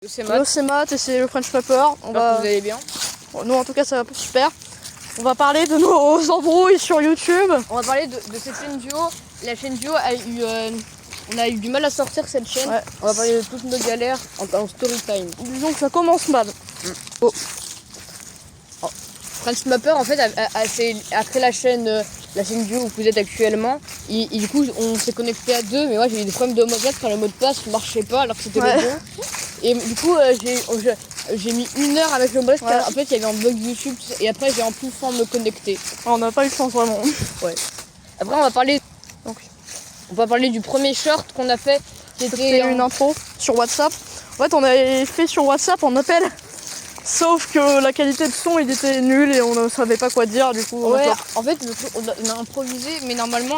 C'est Matt et c'est le French Mapper. Vous allez bien. Nous en tout cas ça va super. On va parler de nos embrouilles sur YouTube. On va parler de cette chaîne duo. La chaîne duo a eu, on a eu du mal à sortir cette chaîne. Ouais. On va parler de toutes nos galères en story time. Disons que ça commence mal. Oh. French Mapper en fait a créé la chaîne duo où vous êtes actuellement. Du coup on s'est connecté à deux, mais moi j'ai eu des problèmes de mot de passe quand le mot de passe ne marchait pas alors que c'était le bon. Et du coup j'ai mis 1 heure avec le mot de passe car en fait il y avait un bug YouTube et après j'ai enfin me connecter. On n'a pas eu de chance vraiment. Ouais. Après on va parler du premier short qu'on a fait. C'était une intro sur WhatsApp. En fait on avait fait sur WhatsApp en appel. Sauf que la qualité de son il était nul et on ne savait pas quoi dire du coup. Ouais, en fait on a improvisé mais normalement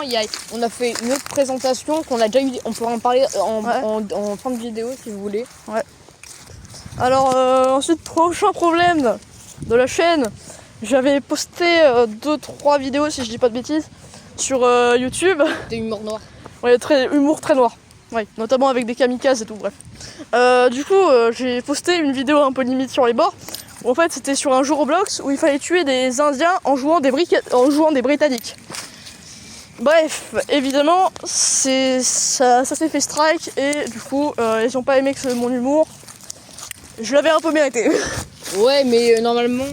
on a fait une autre présentation qu'on a déjà eu, on pourra en parler en fin de vidéo si vous voulez. Ouais. Alors ensuite prochain problème de la chaîne, j'avais posté 2-3 vidéos si je dis pas de bêtises sur YouTube. C'était humour noir. Ouais, humour très noir. Ouais, notamment avec des kamikazes et tout, bref. Du coup, j'ai posté une vidéo un peu limite sur les bords. Où en fait, c'était sur un jeu Roblox où il fallait tuer des Indiens en jouant des Britanniques. Bref, évidemment, ça s'est fait strike et du coup, ils ont pas aimé que mon humour. Je l'avais un peu mérité. Ouais, mais normalement,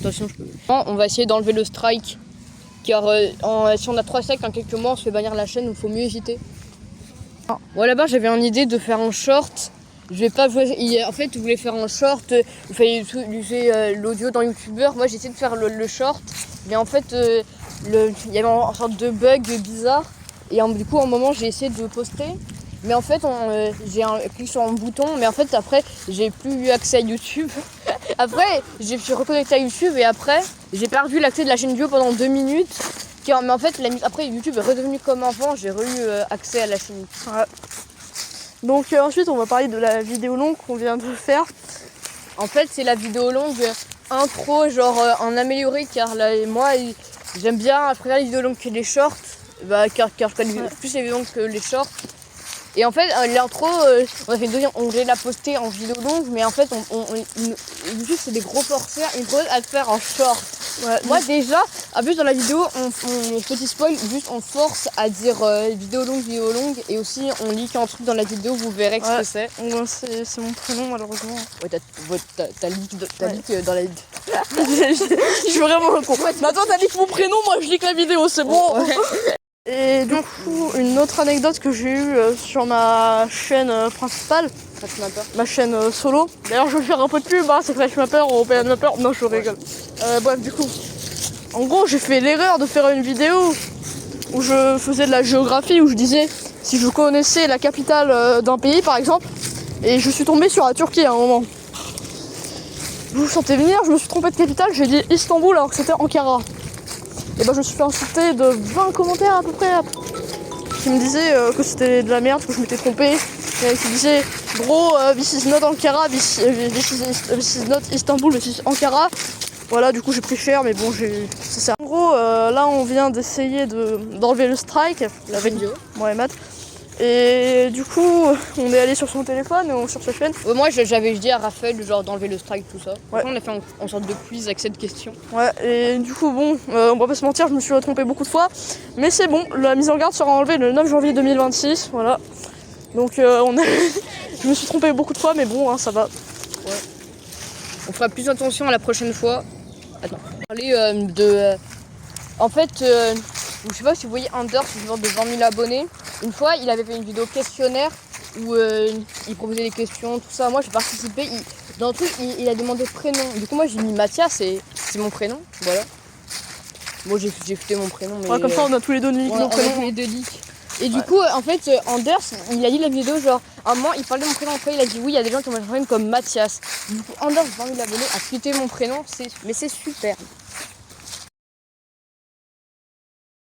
attention, on va essayer d'enlever le strike. Car si on a 3 strikes en quelques mois, on se fait bannir la chaîne, donc faut mieux hésiter. Moi là-bas j'avais une idée de faire un short. Je vais pas jouer. En fait, je voulais faire un short. Il fallait utiliser l'audio dans YouTuber. Moi j'ai essayé de faire le short, mais en fait il y avait une sorte de bug bizarre. Et du coup, à un moment j'ai essayé de poster, mais en fait j'ai cliqué sur un bouton, mais en fait après j'ai plus eu accès à YouTube. Après je suis reconnecté à YouTube et après j'ai perdu l'accès de la chaîne duo pendant 2 minutes. Mais en fait, après YouTube est redevenu comme avant, j'ai eu accès à la chaîne. Ouais. Donc ensuite, on va parler de la vidéo longue qu'on vient de faire. En fait, c'est la vidéo longue intro, genre en amélioré, car là, moi, j'aime bien, je préfère les vidéos longues que les shorts, car je connais plus les vidéos longues que les shorts. Et en fait, l'intro, on a fait on voulait la poster en vidéo longue, mais en fait, YouTube c'est des gros forceurs, ils proposent à le faire en short. Ouais. Moi déjà, en plus dans la vidéo, petit spoil, juste on force à dire vidéo longue, et aussi on leak un truc dans la vidéo, vous verrez ce que c'est. C'est mon prénom malheureusement. Ouais, t'as leak dans la vidéo. Je suis vraiment con. Mais attends, t'as leak mon prénom, moi je leak la vidéo, c'est bon. Ouais. Et du coup, une autre anecdote que j'ai eue sur ma chaîne principale, ma chaîne solo. D'ailleurs, je vais faire un peu de pub, c'est French Mapper, European Mapper. Non, je rigole. Bref, du coup, en gros, j'ai fait l'erreur de faire une vidéo où je faisais de la géographie, où je disais si je connaissais la capitale d'un pays, par exemple, et je suis tombée sur la Turquie à un moment. Vous sentez venir, je me suis trompée de capitale, j'ai dit Istanbul alors que c'était Ankara. Et je me suis fait insulter de 20 commentaires à peu près qui me disaient que c'était de la merde, que je m'étais trompée. Et qui disaient bro, this is not Ankara, this is not Istanbul, this is Ankara. Voilà, du coup j'ai pris cher, mais bon, c'est ça. En gros, là on vient d'essayer d'enlever le strike. La vidéo. Ouais, Matt. Et du coup, on est allé sur son téléphone, sur sa chaîne. Moi, j'avais dit à Raphaël genre d'enlever le strike, tout ça. Ouais. On a fait en sorte de quiz avec cette question. Ouais, et du coup, bon, on va pas se mentir, je me suis trompé beaucoup de fois. Mais c'est bon, la mise en garde sera enlevée le 9 janvier 2026, voilà. Donc, je me suis trompé beaucoup de fois, mais bon, ça va. Ouais. On fera plus attention à la prochaine fois. Attends. Parler en fait, je sais pas si vous voyez Anders, c'est genre de 20 000 abonnés. Une fois, il avait fait une vidéo questionnaire où il proposait des questions, tout ça. Moi, j'ai participé. Dans le truc, il a demandé prénom. Du coup, moi, j'ai mis Mathias et c'est mon prénom. Voilà. Moi, j'ai foutu mon prénom. Mais, ouais, comme ça, on a tous les deux nick nos prénoms. Tous les deux nick. Et du coup, en fait, Anders, il a dit la vidéo, genre, à un moment, il parlait de mon prénom, après, il a dit oui, il y a des gens qui ont mon prénom comme Mathias. Du coup, Anders, 20 000 abonnés, a tweeté mon prénom, mais c'est super.